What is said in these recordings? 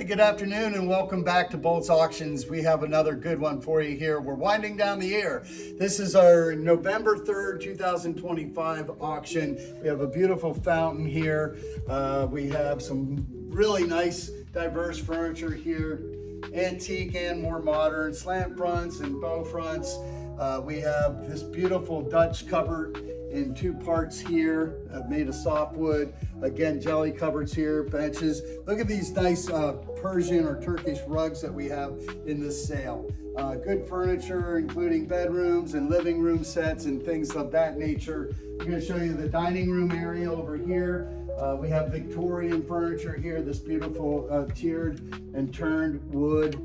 Hey, good afternoon and welcome back to Boltz Auctions. We have another good one for you here. We're winding down the year. This is our November 3rd, 2025 auction. We have a beautiful fountain here. We have some really nice, diverse furniture here. Antique and more modern, slant fronts and bow fronts. We have this beautiful Dutch cupboard in two parts here, made of softwood. Again, jelly cupboards here, benches. Look at these nice Persian or Turkish rugs that we have in this sale. Good furniture, including bedrooms and living room sets and things of that nature. I'm gonna show you the dining room area over here. We have Victorian furniture here, this beautiful tiered and turned wood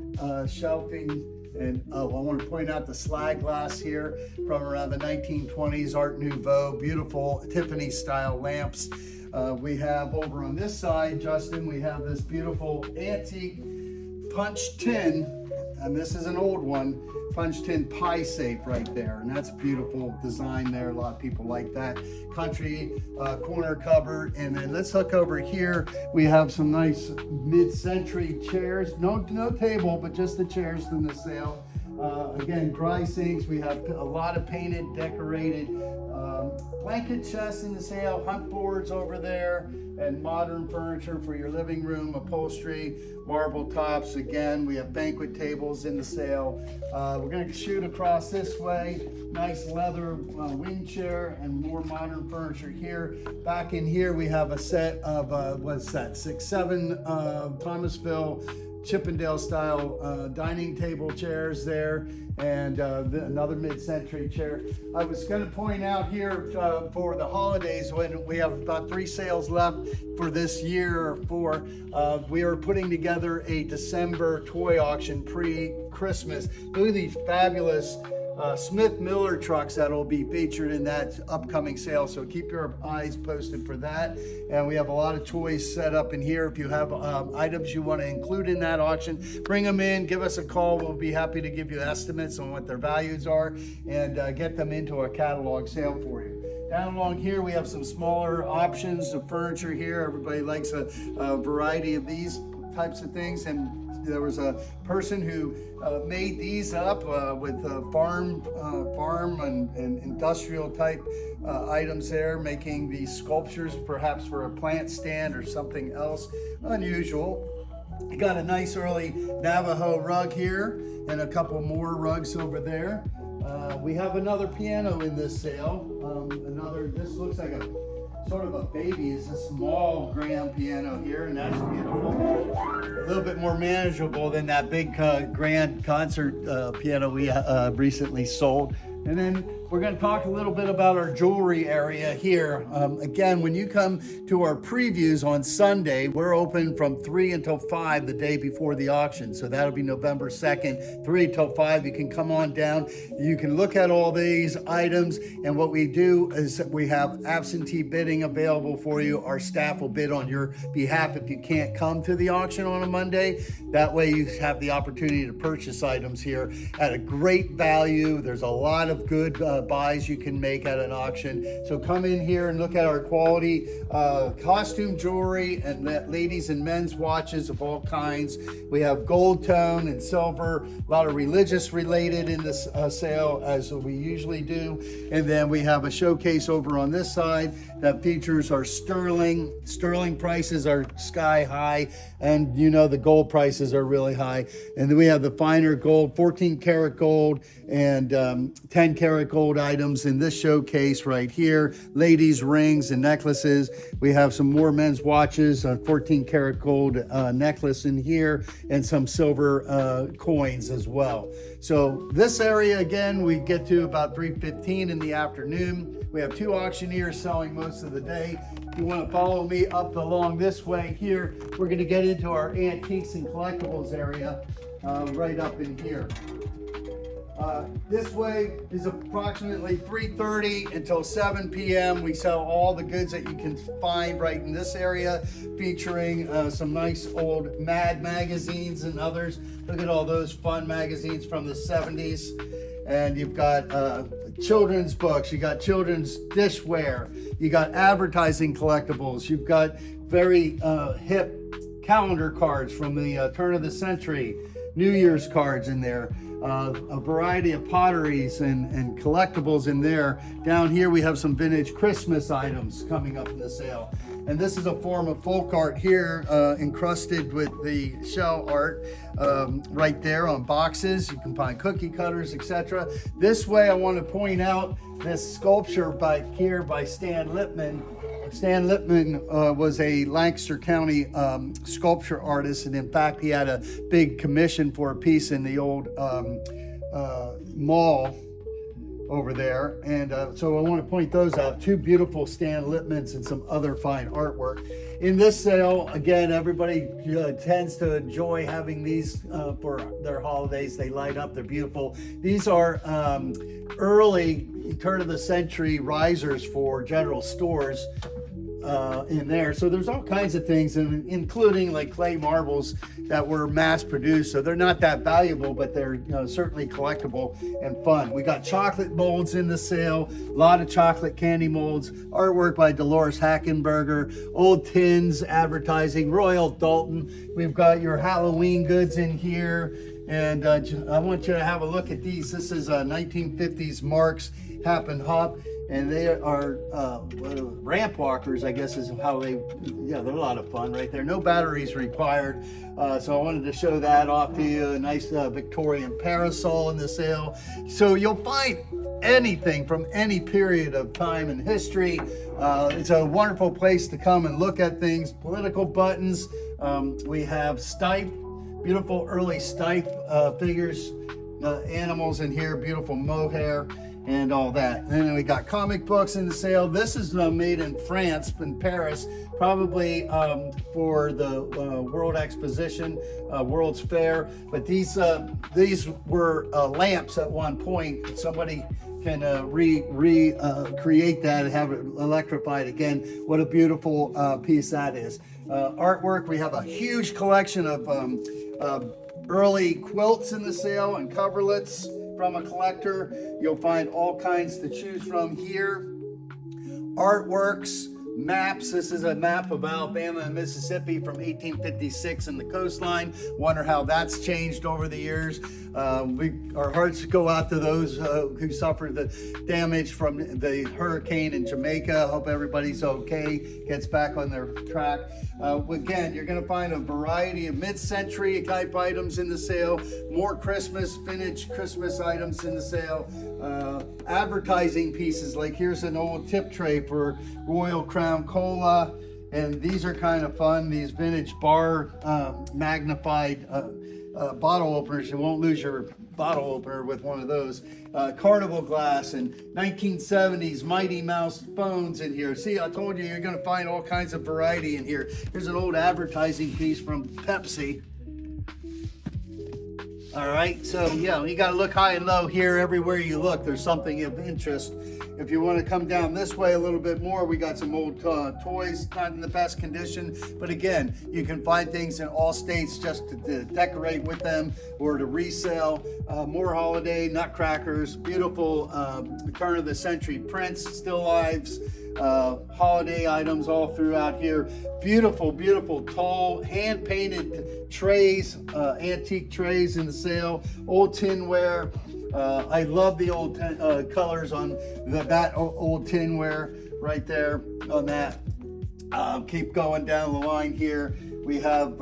shelving. And I want to point out the slag glass here from around the 1920s, Art Nouveau, beautiful Tiffany style lamps. We have over on this side, Justin, we have this beautiful antique punch tin, and this is an old one, punch tin pie safe right there. And that's a beautiful design there. A lot of people like that. Country corner cupboard. And then let's look over here. We have some nice mid-century chairs. No table, but just the chairs from the sale. Again, dry sinks. We have a lot of painted, decorated blanket chests in the sale, hunt boards over there, and modern furniture for your living room, upholstery, marble tops. Again, we have banquet tables in the sale. We're going to shoot across this way. Nice leather wing chair and more modern furniture here. Back in here, we have a set of, what's that, 6-7 Thomasville Chippendale style dining table chairs there, and another mid-century chair. I was going to point out here for the holidays, when we have about 3 sales left for this year or 4, we are putting together a December toy auction pre-Christmas. Look at these fabulous Smith Miller trucks that will be featured in that upcoming sale, so keep your eyes posted for that. And we have a lot of toys set up in here. If you have items you want to include in that auction, bring them in, give us a call. We'll be happy to give you estimates on what their values are and get them into a catalog sale for you. Down along here, we have some smaller options of furniture here. Everybody likes a variety of these types of things, and there was a person who made these up with farm and industrial type items there, making these sculptures perhaps for a plant stand or something else unusual. You got a nice early Navajo rug here and a couple more rugs over there. We have another piano in this sale. This looks like a sort of a baby. It's a small grand piano here, and that's beautiful. A little bit more manageable than that big grand concert piano we recently sold. And then we're going to talk a little bit about our jewelry area here. Again, when you come to our previews on Sunday, we're open from 3 until 5 the day before the auction. So that'll be November 2nd, 3 until 5. You can come on down. You can look at all these items. And what we do is we have absentee bidding available for you. Our staff will bid on your behalf if you can't come to the auction on a Monday. That way you have the opportunity to purchase items here at a great value. There's a lot of good buys you can make at an auction. So come in here and look at our quality costume jewelry and ladies and men's watches of all kinds. We have gold tone and silver, a lot of religious related in this sale, as we usually do. And then we have a showcase over on this side that features our sterling. Sterling prices are sky high, and you know the gold prices are really high. And then we have the finer gold, 14 karat gold and 10 karat gold items in this showcase right here. Ladies' rings and necklaces. We have some more men's watches, a 14 karat gold necklace in here, and some silver coins as well. So this area, again, we get to about 3:15 in the afternoon. We have 2 auctioneers selling most of the day. If you want to follow me up along this way here, we're going to get into our antiques and collectibles area right up in here. This way is approximately 3:30 until 7 p.m. We sell all the goods that you can find right in this area, featuring some nice old Mad magazines and others. Look at all those fun magazines from the 70s. And you've got children's books, you got children's dishware, you got advertising collectibles, you've got very hip calendar cards from the turn of the century, New Year's cards in there, a variety of potteries and collectibles in there. Down here we have some vintage Christmas items coming up in the sale. And this is a form of folk art here, encrusted with the shell art right there on boxes. You can find cookie cutters, etc. This way I want to point out this sculpture by Stan Lippman. Stan Lippman was a Lancaster County sculpture artist, and in fact he had a big commission for a piece in the old mall over there, and so I want to point those out. Two beautiful Stan Lippmans and some other fine artwork. In this sale, again, everybody tends to enjoy having these for their holidays. They light up, they're beautiful. These are early turn of the century risers for general stores in there. So there's all kinds of things, including like clay marbles that were mass produced. So they're not that valuable, but they're certainly collectible and fun. We got chocolate molds in the sale, a lot of chocolate candy molds, artwork by Dolores Hackenberger, old tins, advertising, Royal Dalton. We've got your Halloween goods in here. And I want you to have a look at these. This is 1950s Marks Hap and Hop, and they are ramp walkers, I guess is how they're a lot of fun right there. No batteries required. So I wanted to show that off to you. A nice Victorian parasol in the sale. So you'll find anything from any period of time in history. It's a wonderful place to come and look at things. Political buttons. We have Stipe. Beautiful early Stipe figures, animals in here, beautiful mohair and all that. And then we got comic books in the sale. This is made in France, in Paris, probably for the World Exposition, World's Fair. But these were lamps at one point. Somebody can recreate that and have it electrified again. What a beautiful piece that is. Artwork, we have a huge collection of early quilts in the sale and coverlets from a collector. You'll find all kinds to choose from here. Artworks, maps. This is a map of Alabama and Mississippi from 1856 and the coastline. Wonder how that's changed over the years. Our hearts go out to those who suffered the damage from the hurricane in Jamaica. Hope everybody's okay, gets back on their track. Again, you're going to find a variety of mid-century type items in the sale, more Christmas, vintage Christmas items in the sale, advertising pieces, like here's an old tip tray for Royal Crown Cola, and these are kind of fun, these vintage bar magnified bottle openers. You won't lose your bottle opener with one of those. Carnival glass and 1970s Mighty Mouse phones in here. See, I told you you're going to find all kinds of variety in here. Here's an old advertising piece from Pepsi. All right, so yeah, you got to look high and low here. Everywhere you look, there's something of interest. If you want to come down this way a little bit more, we got some old toys, not in the best condition, but again, you can find things in all states just to decorate with them or to resell. More holiday nutcrackers, beautiful turn of the century prints, still lives, holiday items all throughout here. Beautiful, beautiful, tall, hand-painted trays, antique trays in the sale, old tinware. I love the old colors on that old tinware right there on that. Keep going down the line here. We have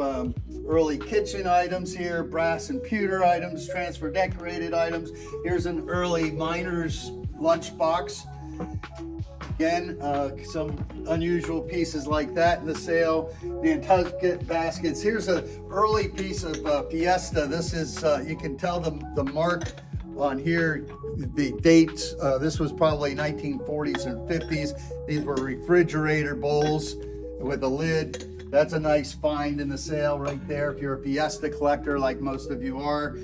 early kitchen items here, brass and pewter items, transfer decorated items. Here's an early miner's lunchbox. Again, some unusual pieces like that in the sale. Nantucket baskets. Here's an early piece of Fiesta. This is, you can tell the mark on here, the dates. This was probably 1940s and 50s. These were refrigerator bowls with a lid. That's a nice find in the sale right there if you're a Fiesta collector like most of you are.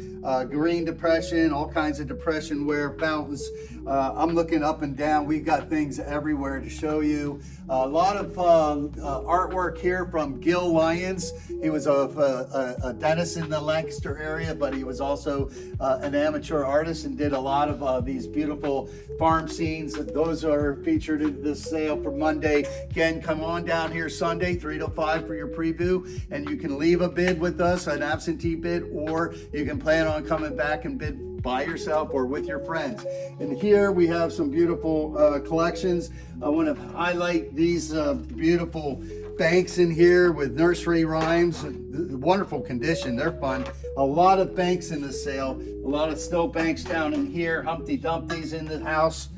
Green Depression, all kinds of Depression wear, fountains. I'm looking up and down. We've got things everywhere to show you. A lot of artwork here from Gil Lyons. He was a dentist in the Lancaster area, but he was also an amateur artist and did a lot of these beautiful farm scenes. Those are featured in this sale for Monday. Again, come on down here Sunday, 3 to 5. $25 for your preview, and you can leave a bid with us, an absentee bid, or you can plan on coming back and bid by yourself or with your friends. And here we have some beautiful collections. I want to highlight these beautiful banks in here with nursery rhymes. Wonderful condition, they're fun. A lot of banks in the sale, a lot of snow banks down in here, Humpty Dumpty's in the house.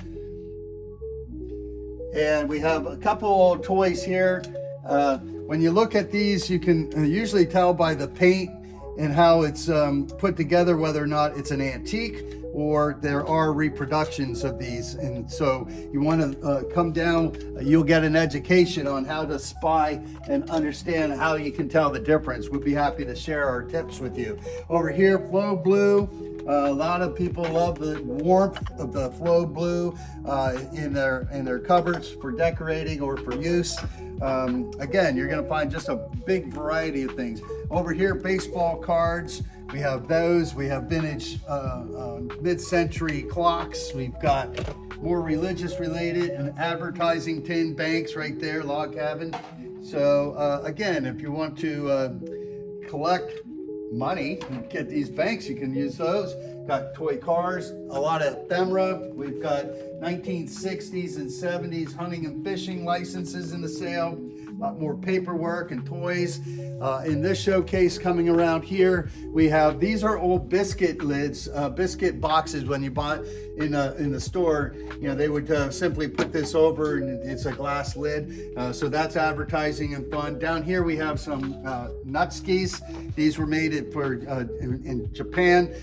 And we have a couple of toys here. When you look at these, you can usually tell by the paint and how it's put together whether or not it's an antique or there are reproductions of these. And so you want to come down, you'll get an education on how to spy and understand how you can tell the difference. We'd be happy to share our tips with you. Over here, Flow Blue. A lot of people love the warmth of the Flow Blue in their cupboards for decorating or for use. Again, you're gonna find just a big variety of things. Over here, baseball cards. We have those. We have vintage mid-century clocks. We've got more religious related and advertising tin banks right there, log cabin. So again, if you want to collect money and get these banks, you can use those. Got toy cars, a lot of ephemera. We've got 1960s and 70s hunting and fishing licenses in the sale. A lot more paperwork and toys. In this showcase coming around here, we have, these are old biscuit lids, biscuit boxes. When you bought in the store, you know, they would simply put this over and it's a glass lid. So that's advertising and fun. Down here we have some nutskis. These were made in Japan,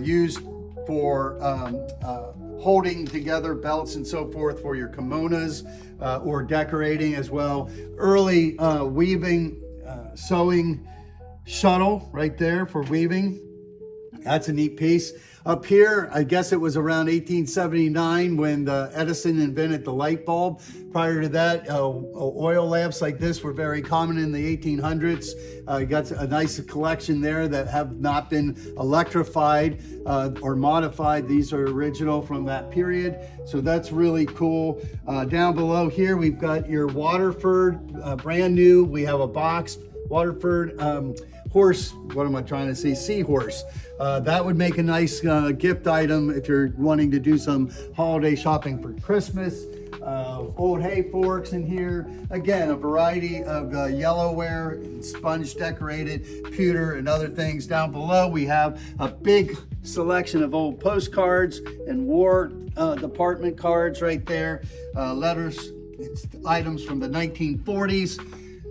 used for holding together belts and so forth for your kimonos or decorating as well. Early weaving, sewing shuttle right there for weaving. That's a neat piece. Up here, I guess it was around 1879 when Edison invented the light bulb. Prior to that, oil lamps like this were very common in the 1800s. You got a nice collection there that have not been electrified or modified. These are original from that period. So that's really cool. Down below here, we've got your Waterford, brand new. We have a box, Waterford horse, what am I trying to say? Seahorse. That would make a nice gift item if you're wanting to do some holiday shopping for Christmas. Old hay forks in here. Again, a variety of yellowware, sponge decorated, pewter, and other things. Down below, we have a big selection of old postcards and War Department cards right there. Letters, it's items from the 1940s.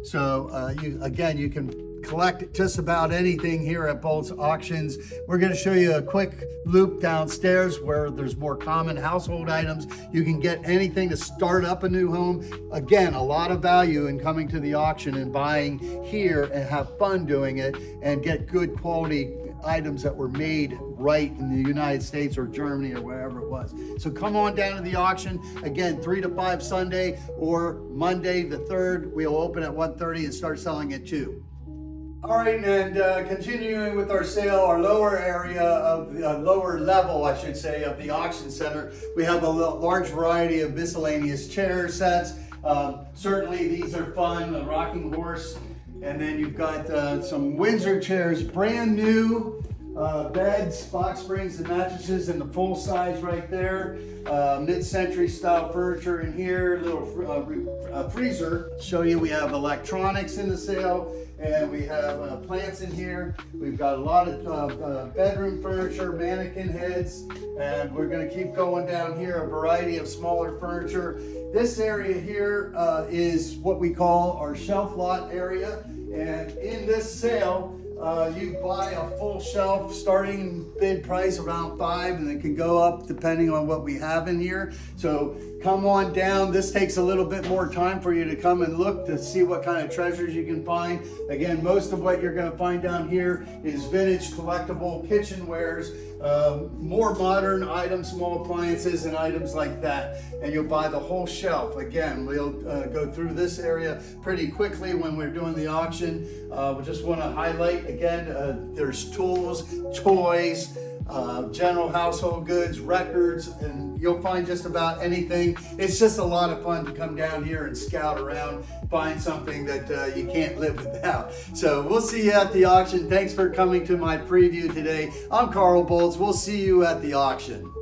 So you can collect just about anything here at Boltz Auctions. We're going to show you a quick loop downstairs where there's more common household items. You can get anything to start up a new home. Again, a lot of value in coming to the auction and buying here and have fun doing it and get good quality items that were made right in the United States or Germany or wherever it was. So come on down to the auction. Again, 3 to 5 Sunday or Monday the 3rd. We'll open at 1:30 and start selling at 2. All right, and continuing with our sale, our lower area of the lower level, I should say, of the auction center, we have a large variety of miscellaneous chair sets. Certainly these are fun, a rocking horse, and then you've got some Windsor chairs, brand new, beds, box springs and mattresses in the full size right there. Mid-century style furniture in here, little freezer. Show you we have electronics in the sale. And we have plants in here. We've got a lot of bedroom furniture, mannequin heads, and we're going to keep going down here, a variety of smaller furniture. This area here is what we call our shelf lot area. And in this sale, you buy a full shelf starting bid price around $5, and it can go up depending on what we have in here. So come on down. This takes a little bit more time for you to come and look to see what kind of treasures you can find. Again, most of what you're going to find down here is vintage collectible kitchenwares, more modern items, small appliances and items like that. And you'll buy the whole shelf. Again, we'll go through this area pretty quickly when we're doing the auction. We just want to highlight again, there's tools, toys, general household goods, records, and you'll find just about anything. It's just a lot of fun to come down here and scout around, find something that you can't live without. So we'll see you at the auction. Thanks for coming to my preview today. I'm Carl Boltz. We'll see you at the auction.